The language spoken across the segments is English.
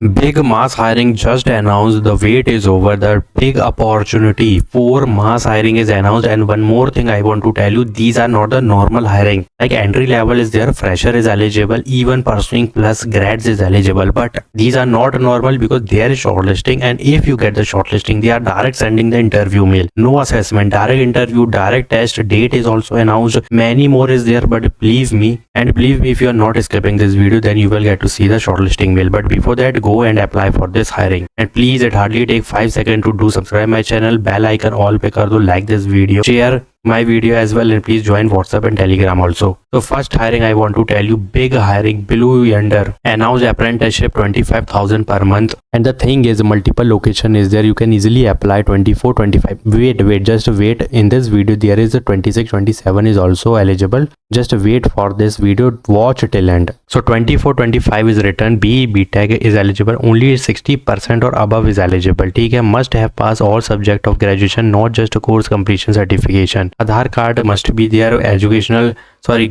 Big mass hiring just announced. The wait is over. The big opportunity for mass hiring is announced. And one more thing I want to tell you, these are not the normal hiring. Like entry level is there, fresher is eligible, even pursuing plus grads is eligible. But these are not normal because there is shortlisting. And if you get the shortlisting, they are direct sending the interview mail. No assessment, direct interview, direct test. Date is also announced. Many more is there. But believe me, if you are not skipping this video, then you will get to see the shortlisting mail. But before that, go and apply for this hiring. And please, it hardly take 5 seconds to do subscribe my channel, bell icon all पे कर दो, like this video, share my video as well, and please join WhatsApp and Telegram also. So first hiring I want to tell you, big hiring. Blue Yonder announced apprenticeship 25,000 per month. And the thing is, multiple location is there. You can easily apply 24, 25. Wait, just wait. In this video there is a 26, 27 is also eligible. Just wait for this video, watch till end. So 24, 25 is written. B.Tech is eligible. Only 60% or above is eligible. ठीक है, must have passed all subject of graduation, not just course completion certification. Aadhaar card must be there.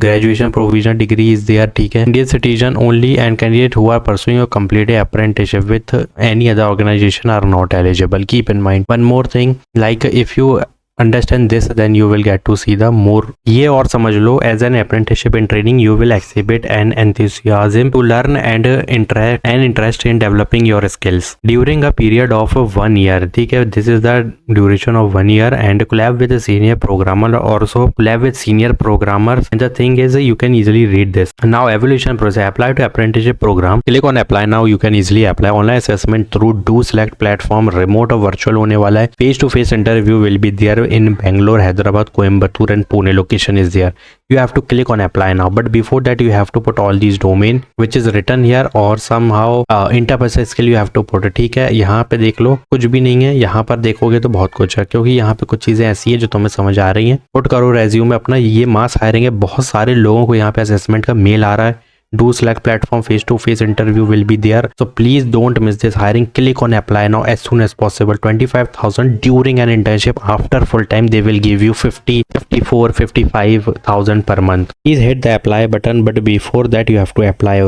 Graduation provisional degree is there. ठीक है, Indian citizen only, and candidate who are pursuing or completed apprenticeship with any other organization are not eligible. Keep in mind one more thing, like if you understand this, then you will get to see the more. ये और समझ लो, as an apprenticeship in training you will exhibit an enthusiasm to learn and interest in developing your skills during a period of 1 year. ठीक है, this is the duration of 1 year, and collab with a senior programmer, also collab with senior programmers. And the thing is, you can easily read this. Now evaluation process, apply to apprenticeship program, click on apply now. You can easily apply. Online assessment through do select platform, remote और virtual होने वाला है. Face to face interview will be there in Bangalore, Hyderabad, Coimbatore and Pune location is there. You have to click on apply now, but before that you have to put all these domain which is written here, or somehow interpersonal skill you have to put. ठीक है, यहाँ पे देख लो कुछ भी नहीं है, यहाँ पर देखोगे तो बहुत कुछ है, क्योंकि यहाँ पे कुछ चीजें ऐसी है जो तुम्हें समझ आ रही हैं. पुट करो रेज्यूमे अपना. ये मास हायरिंग है, बहुत सारे लोगों को यहाँ पे असेसमेंट का मेल आ रहा है. Do select platform, face to face interview will be there, so please don't miss this hiring. Click on apply now as soon as possible. 25,000 during an internship. After full time they will give you 50, 54, 55,000 per month. Please hit the apply button, but before that you have to apply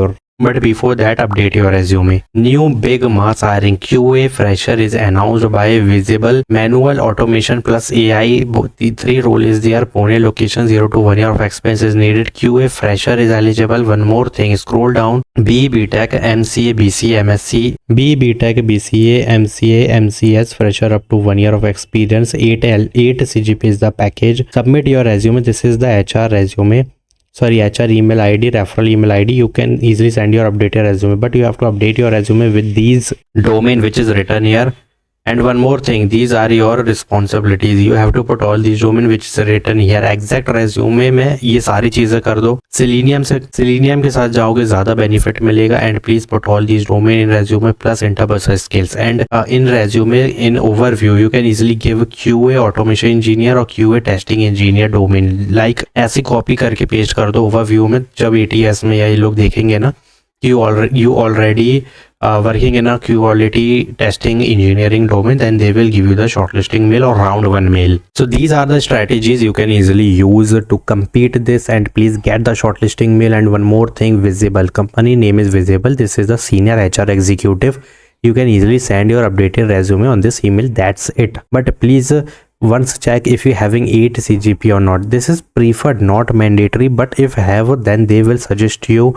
update your resume. New big mass hiring QA fresher is announced by Visible. Manual automation plus AI, the 3 role is there. Pune location, 0 to 1 year of experience is needed. QA fresher is eligible. One more thing, scroll down. B.Tech, MCA, BCA, MSc. B.Tech, BCA, MCA, MCS fresher up to 1 year of experience. 8 CGP is the package. Submit your resume. This is the HR resume. HR email ID, referral email ID. You can easily send your updated resume, but you have to update your resume with these domain which is written here. And one more thing, these are your responsibilities. You have to put all these domain which is written here. Exact resume में ये सारी चीजें कर दो. Selenium के साथ जाओगे ज्यादा बेनिफिट मिलेगा. And please put all ththese domain in resume plus interpersonal skills. And in resume, in overview, you can easily give QA automation engineer और QA testing engineer domain. Like ऐसी कॉपी करके paste कर दो overview में. जब ATS में ये लोग देखेंगे ना, you already working in a quality testing engineering domain, then they will give you the shortlisting mail or round 1 mail. So these are the strategies you can easily use to compete this, and please get the shortlisting mail. And one more thing, Visible, company name is Visible. This is the senior HR executive. You can easily send your updated resume on this email. That's it. But please once check if you having 8 CGP or not. This is preferred, not mandatory, but if have, then they will suggest you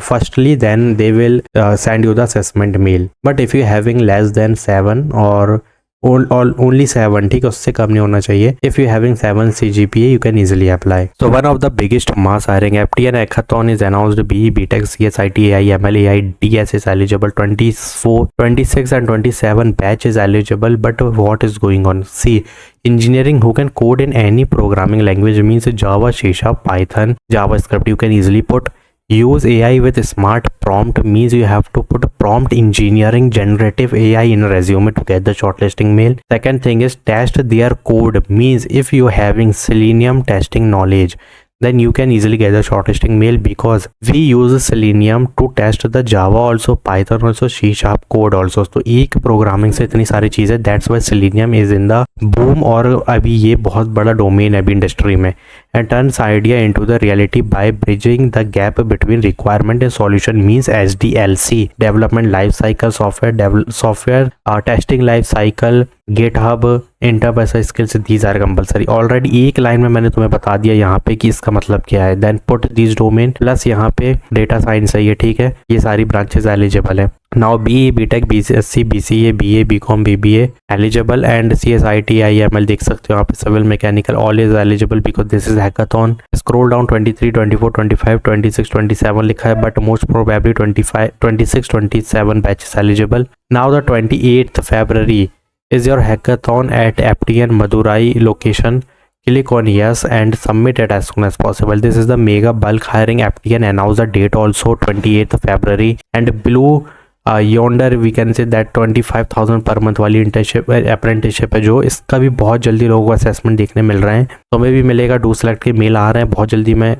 firstly, then they will send you the assessment mail. But if you having less than 7 or only 7, ठीक है, उससे कम नहीं होना चाहिए. If you having 7 CGPA, you can easily apply. So one of the biggest mass hiring, FTN hackathon is announced. B.Tech, CSIT, AI, ML, AI, DS is eligible. 24, 26 and 27 batch is eligible. But what is going on? See, engineering who can code in any programming language, means Java, C#, Python, JavaScript. You can easily put. Use AI with smart prompt, means you have to put prompt engineering generative AI in resume to get the shortlisting mail. Second thing is test their code, means if you having Selenium testing knowledge, then you can easily get the shortlisting mail, because we use Selenium to test the Java also, Python also, C# code also. तो एक programming से इतनी सारी चीजें, that's why Selenium is in the boom और अभी ये बहुत बड़ा डोमेन है अभी इंडस्ट्री में, and turns idea into the reality by bridging the gap between requirement and solution means SDLC, development life cycle, software testing life cycle, GitHub, interpersonal skills, these are compulsory. Already एक line में मैंने तुम्हें बता दिया यहाँ पे कि इसका मतलब क्या है। Then put this domain plus यहाँ पे डेटा साइंस है ये, ठीक है, ये सारी ब्रांचेस एलिजिबल है। Now BE, BTech, BSc, BCA, BA, BCom, BBA eligible, and CSIT, IML देख सकते हो यहाँ पे, civil mechanical all is eligible because this is hackathon. Scroll down 23, 24, 25, 26, 27 लिखा है, but most probably 25, 26, 27 batches eligible. Now the 28th February is your hackathon at FTN Madurai location. Click on yes and submit it as soon as possible. This is the mega bulk hiring. FTN announced the date also 28th February, and below yonder we can say that 25,000 per month वाली internship apprenticeship है जो, इसका भी बहुत जल्दी लोगों को assessment देखने मिल रहे हैं। तो हमें भी मिलेगा, डू सेलेक्ट के मेल आ रहे हैं बहुत जल्दी, मैं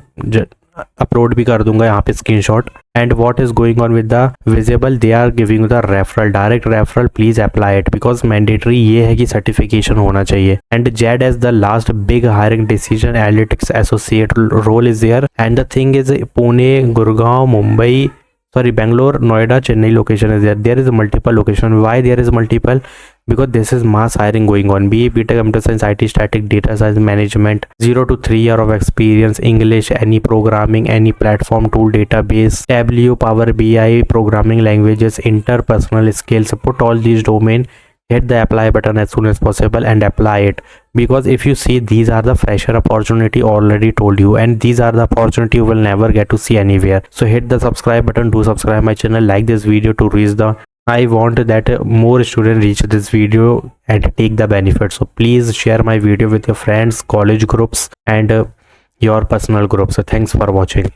अपलोड भी कर दूंगा यहाँ पे screenshot. And what is going on with the visible, they are giving the referral, direct referral, please apply it because mandatory ये है कि सर्टिफिकेशन होना चाहिए। And Z as the last big hiring decision, analytics associate role is there, and the thing is Pune, Gurgaon, Mumbai, sorry, Bangalore, Noida, Chennai location is there. There is a multiple location. Why there is multiple? Because this is mass hiring going on. BE, BTech, Computer Science, IT, Static, Data Science, Management, 0 to 3 year of experience, English, any programming, any platform, tool, database, Tableau, Power BI, programming languages, interpersonal skills. Put all these domain, hit the apply button as soon as possible and apply it, because if you see, these are the fresher opportunity already told you, and these are the opportunity you will never get to see anywhere. So hit the subscribe button, do subscribe my channel, like this video to reach the, I want that more students reach this video and take the benefit. So please share my video with your friends, college groups, and your personal groups. So thanks for watching.